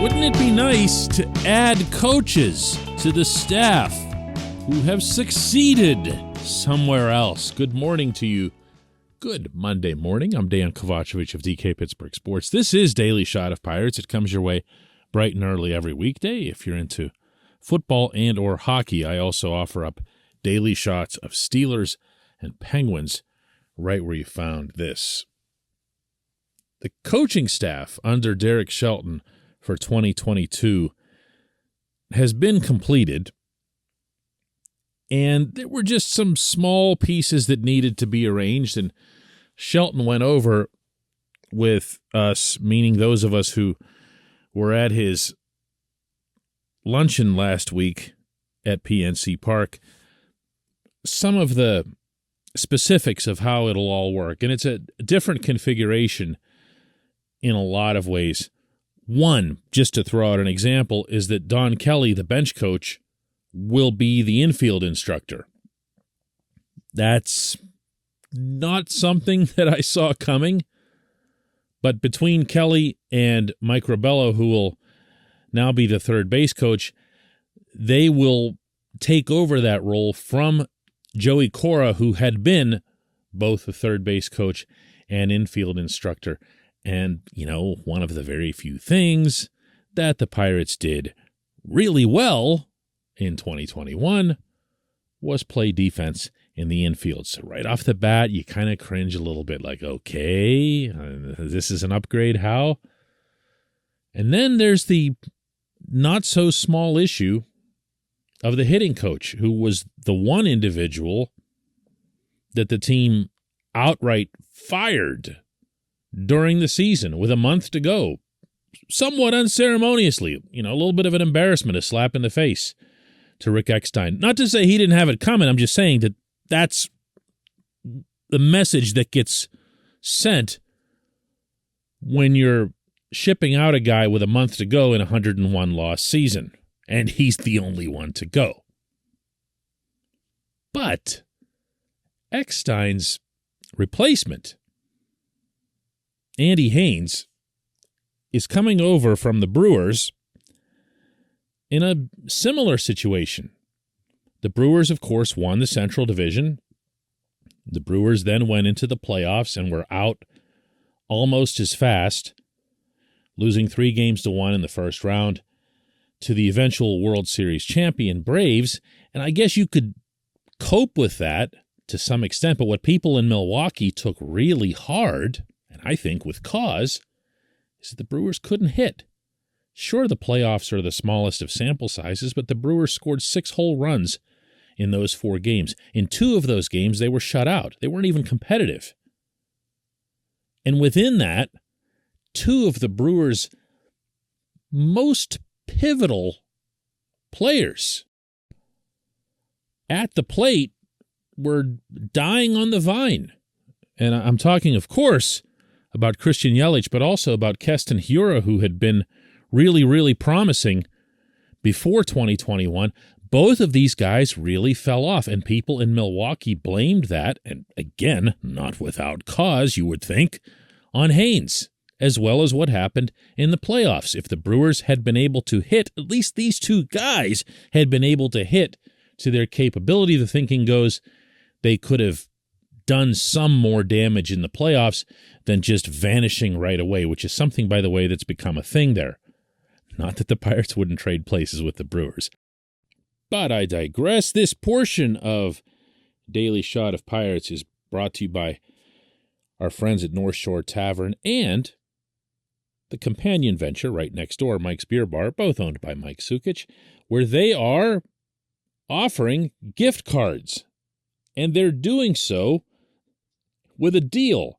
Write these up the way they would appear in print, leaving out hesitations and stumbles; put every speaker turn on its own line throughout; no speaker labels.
Wouldn't it be nice to add coaches to the staff who have succeeded somewhere else? Good morning to you. Good Monday morning. I'm Dejan Kovacevic of DK Pittsburgh Sports. This is Daily Shot of Pirates. It comes your way bright and early every weekday. If you're into football and or hockey, I also offer up daily shots of Steelers and Penguins right where you found this. The coaching staff under Derek Shelton for 2022 has been completed, and there were just some small pieces that needed to be arranged, and Shelton went over with us, meaning those of us who were at his luncheon last week at PNC Park, some of the specifics of how it'll all work, and it's a different configuration in a lot of ways. One, just to throw out an example, is that Don Kelly, the bench coach, will be the infield instructor. That's not something that I saw coming, but between Kelly and Mike Rabello, who will now be the third base coach, they will take over that role from Joey Cora, who had been both the third base coach and infield instructor. And, you know, one of the very few things that the Pirates did really well in 2021 was play defense in the infield. So right off the bat, you kind of cringe a little bit like, okay, this is an upgrade. How? And then there's the not so small issue of the hitting coach, who was the one individual that the team outright fired during the season with a month to go, somewhat unceremoniously, a little bit of an embarrassment, a slap in the face to Rick Eckstein. Not to say he didn't have it coming. I'm just saying that that's the message that gets sent when you're shipping out a guy with a month to go in a 101-loss season, and he's the only one to go. But Eckstein's replacement, Andy Haines, is coming over from the Brewers in a similar situation. The Brewers, of course, won the Central Division. The Brewers then went into the playoffs and were out almost as fast, losing 3-1 in the first round to the eventual World Series champion Braves. And I guess you could cope with that to some extent, but what people in Milwaukee took really hard, and I think with cause, is that the Brewers couldn't hit. Sure, the playoffs are the smallest of sample sizes, but the Brewers scored 6 whole runs in those 4 games. In 2 of those games, they were shut out. They weren't even competitive. And within that, 2 of the Brewers' most pivotal players at the plate were dying on the vine. And I'm talking, of course, about Christian Yelich, but also about Keston Hiura, who had been really, really promising before 2021. Both of these guys really fell off, and people in Milwaukee blamed that, and again, not without cause, you would think, on Haines, as well as what happened in the playoffs. If the Brewers had been able to hit, at least these 2 guys had been able to hit to their capability, the thinking goes they could have done some more damage in the playoffs than just vanishing right away, which is something, by the way, that's become a thing there. Not that the Pirates wouldn't trade places with the Brewers. But I digress. This portion of Daily Shot of Pirates is brought to you by our friends at Shore Tavern and the companion venture right next door, Mike's Beer Bar, both owned by Mike Sukic, where they are offering gift cards. And they're doing so with a deal.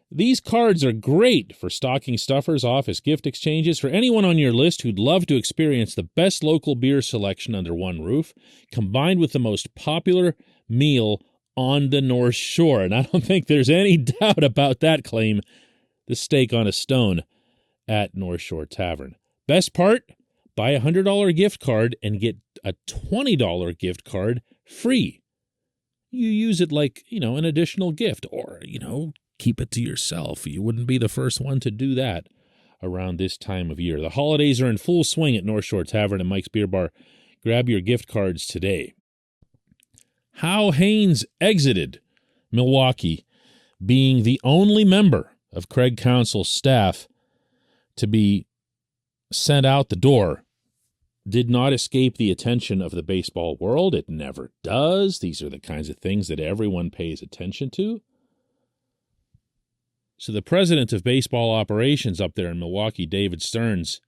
These cards are great for stocking stuffers, office gift exchanges, for anyone on your list who'd love to experience the best local beer selection under one roof, combined with the most popular meal on the North Shore. And I don't think there's any doubt about that claim, the steak on a stone at North Shore Tavern. Best part, buy a $100 gift card and get a $20 gift card free. You use it like, an additional gift, or, keep it to yourself. You wouldn't be the first one to do that. around this time of year. The holidays are in full swing at North Shore Tavern and Mike's Beer Bar. Grab your gift cards today. How Haines exited Milwaukee, being the only member of Craig Counsell's staff to be sent out the door, did not escape the attention of the baseball world. It never does. These are the kinds of things that everyone pays attention to. So the president of baseball operations up there in Milwaukee, David Stearns,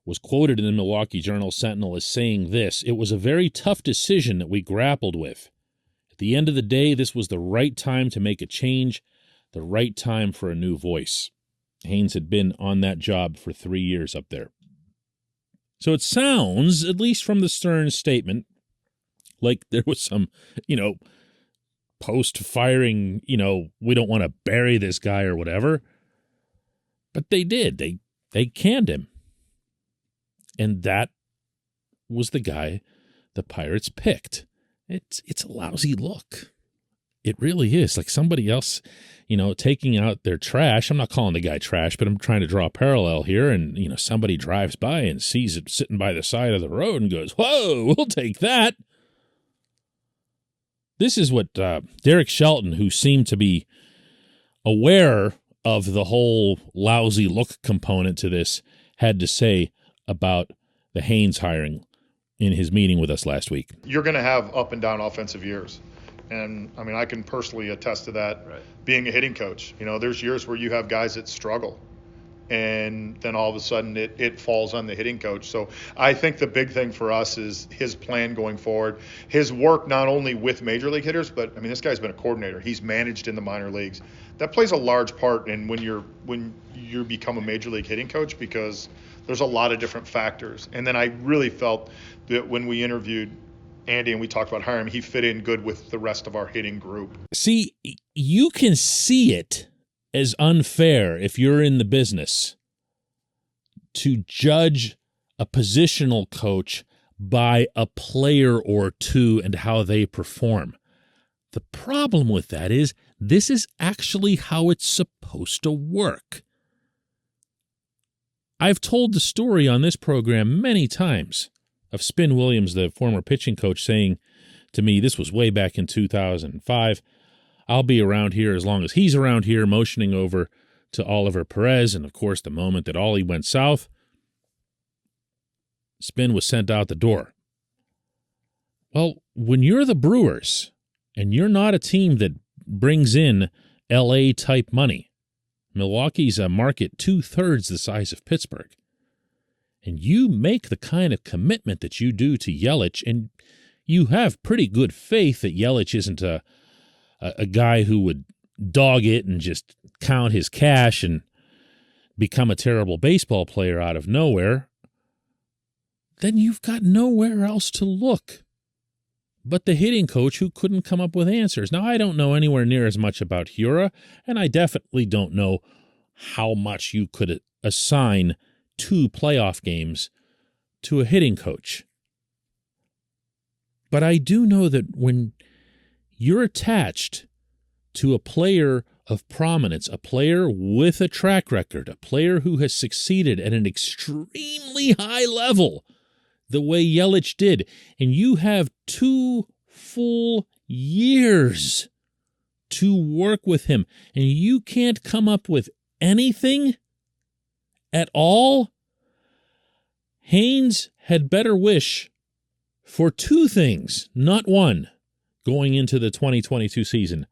was quoted in the Milwaukee Journal-Sentinel as saying this: "It was a very tough decision that we grappled with. At the end of the day, this was the right time to make a change, the right time for a new voice." Haines had been on that job for 3 years up there. So it sounds, at least from the Stearns statement, like there was some, post-firing, we don't want to bury this guy or whatever. But they did. They canned him. And that was the guy the Pirates picked. It's a lousy look. It really is. Like somebody else, taking out their trash. I'm not calling the guy trash, but I'm trying to draw a parallel here. And, somebody drives by and sees it sitting by the side of the road and goes, "Whoa, we'll take that." This is what Derek Shelton, who seemed to be aware of the whole lousy look component to this, had to say about the Haines hiring in his meeting with us last week.
You're going to have up and down offensive years. And, I can personally attest to that, right, being a hitting coach. There's years where you have guys that struggle, and then all of a sudden it falls on the hitting coach. So I think the big thing for us is his plan going forward, his work not only with major league hitters, but, this guy's been a coordinator. He's managed in the minor leagues. That plays a large part in when you become a major league hitting coach, because there's a lot of different factors. And then I really felt that when we interviewed Andy and we talked about hiring him, he fit in good with the rest of our hitting group.
See, you can see it as unfair if you're in the business to judge a positional coach by a player or two and how they perform. The problem with that is this is actually how it's supposed to work. I've told the story on this program many times of Spin Williams, the former pitching coach, saying to me, this was way back in 2005, "I'll be around here as long as he's around here," motioning over to Oliver Perez. And, of course, the moment that Ollie went south, Spin was sent out the door. Well, when you're the Brewers and you're not a team that brings in L.A.-type money, Milwaukee's a market 2/3 the size of Pittsburgh, and you make the kind of commitment that you do to Yelich, and you have pretty good faith that Yelich isn't a guy who would dog it and just count his cash and become a terrible baseball player out of nowhere, then you've got nowhere else to look but the hitting coach who couldn't come up with answers. Now, I don't know anywhere near as much about Hura, and I definitely don't know how much you could assign 2 playoff games to a hitting coach. But I do know that when you're attached to a player of prominence, a player with a track record, a player who has succeeded at an extremely high level, the way Yelich did, and you have 2 full years to work with him, and you can't come up with anything at all, Haines had better wish for 2 things, not one, going into the 2022 season.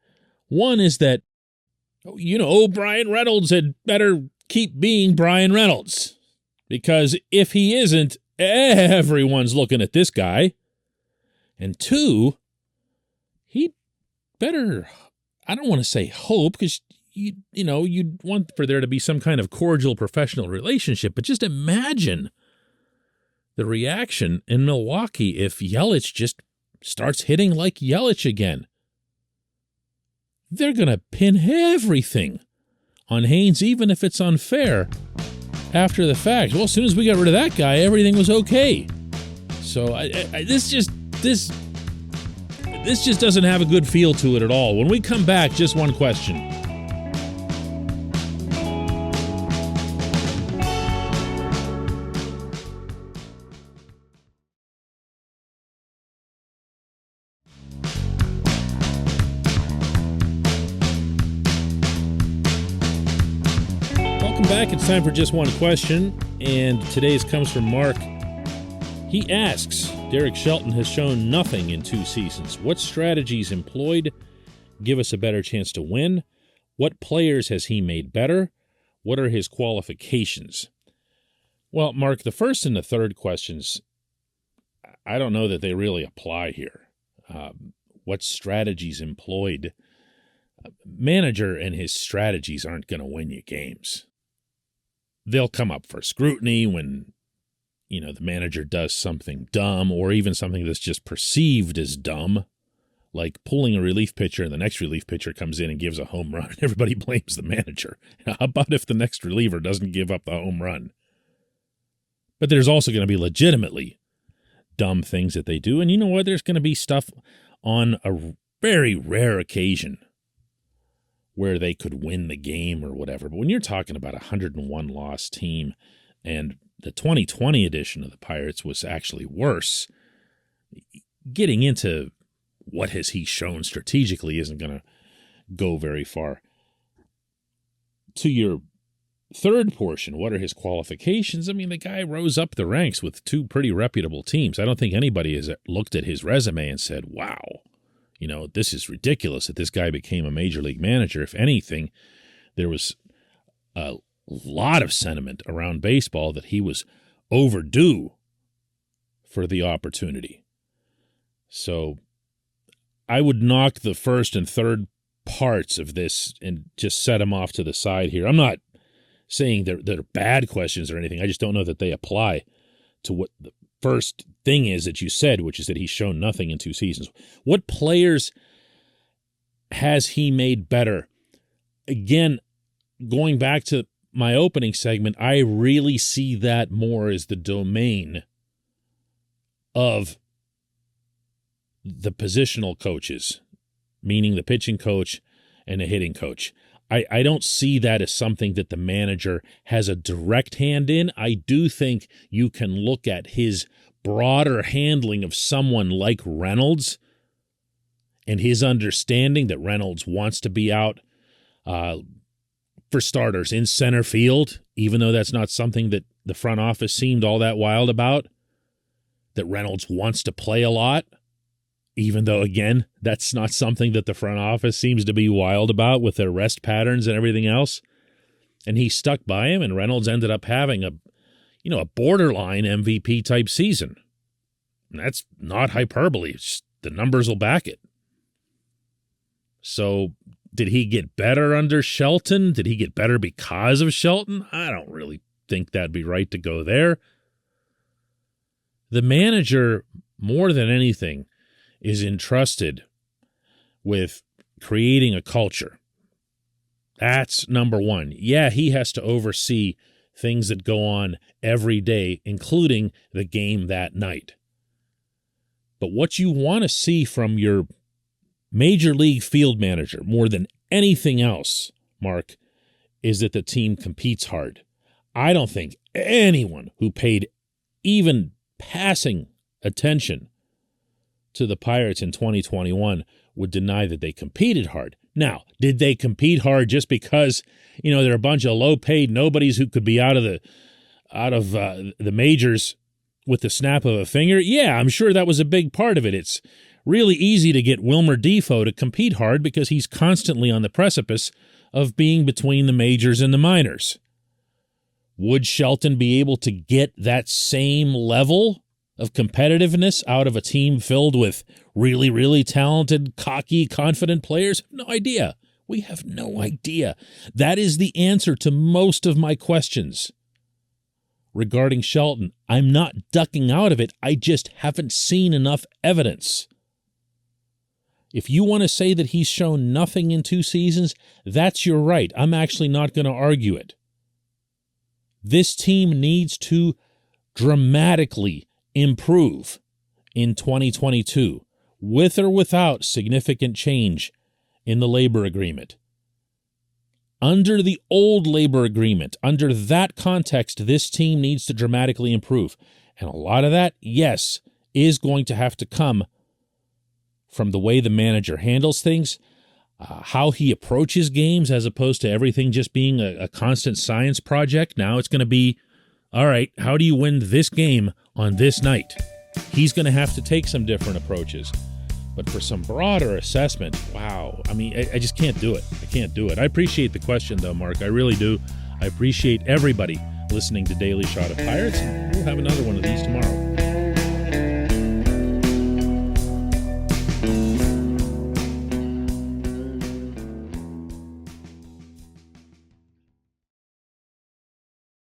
One is that, Brian Reynolds had better keep being Brian Reynolds, because if he isn't, everyone's looking at this guy. And 2, he better, I don't want to say hope, because you'd want for there to be some kind of cordial professional relationship, but just imagine the reaction in Milwaukee if Yelich just starts hitting like Yelich again. They're going to pin everything on Haines, even if it's unfair, after the fact. Well, as soon as we got rid of that guy, everything was okay. So this just doesn't have a good feel to it at all. When we come back, just one question. Welcome back. It's time for Just One Question, and today's comes from Mark. He asks, Derek Shelton has shown nothing in 2 seasons. What strategies employed give us a better chance to win? What players has he made better? What are his qualifications? Well, Mark, the first and the third questions, I don't know that they really apply here. What strategies employed? Manager and his strategies aren't going to win you games. They'll come up for scrutiny when, the manager does something dumb or even something that's just perceived as dumb, like pulling a relief pitcher and the next relief pitcher comes in and gives a home run. Everybody blames the manager. How about if the next reliever doesn't give up the home run? But there's also going to be legitimately dumb things that they do. And you know what? There's going to be stuff on a very rare occasion where they could win the game or whatever. But when you're talking about a 101-loss team, and the 2020 edition of the Pirates was actually worse, getting into what has he shown strategically isn't going to go very far. To your third portion, what are his qualifications? I mean, the guy rose up the ranks with 2 pretty reputable teams. I don't think anybody has looked at his resume and said, wow, this is ridiculous that this guy became a major league manager. If anything, there was a lot of sentiment around baseball that he was overdue for the opportunity. So I would knock the first and third parts of this and just set them off to the side here. I'm not saying they're bad questions or anything. I just don't know that they apply to what the first thing is that you said, which is that he's shown nothing in 2 seasons. What players has he made better? Again, going back to my opening segment, I really see that more as the domain of the positional coaches, meaning the pitching coach and the hitting coach. I don't see that as something that the manager has a direct hand in. I do think you can look at his broader handling of someone like Reynolds and his understanding that Reynolds wants to be out, for starters, in center field, even though that's not something that the front office seemed all that wild about, that Reynolds wants to play a lot, even though, again, that's not something that the front office seems to be wild about with their rest patterns and everything else. And he stuck by him, and Reynolds ended up having a borderline MVP type season. And that's not hyperbole. The numbers will back it. So did he get better under Shelton? Did he get better because of Shelton? I don't really think that'd be right to go there. The manager, more than anything, is entrusted with creating a culture. That's number one. Yeah, he has to oversee things that go on every day, including the game that night. But what you want to see from your major league field manager, more than anything else, Mark, is that the team competes hard. I don't think anyone who paid even passing attention to the Pirates in 2021 would deny that they competed hard. Now, did they compete hard just because, they're a bunch of low-paid nobodies who could be out of the majors with the snap of a finger? Yeah, I'm sure that was a big part of it. It's really easy to get Wilmer Defoe to compete hard because he's constantly on the precipice of being between the majors and the minors. Would Shelton be able to get that same level of competitiveness out of a team filled with really, really talented, cocky, confident players? No idea. We have no idea. That is the answer to most of my questions regarding Shelton. I'm not ducking out of it. I just haven't seen enough evidence. If you want to say that he's shown nothing in 2 seasons, that's your right. I'm actually not going to argue it. This team needs to dramatically improve in 2022, with or without significant change in the labor agreement. Under the old labor agreement, under that context, this team needs to dramatically improve. And a lot of that, yes, is going to have to come from the way the manager handles things. how he approaches games as opposed to everything just being a constant science project. Now it's going to be, all right, how do you win this game on this night? He's going to have to take some different approaches. But for some broader assessment, wow. I mean, I just can't do it. I can't do it. I appreciate the question, though, Mark. I really do. I appreciate everybody listening to Daily Shot of Pirates, and we'll have another one of these tomorrow.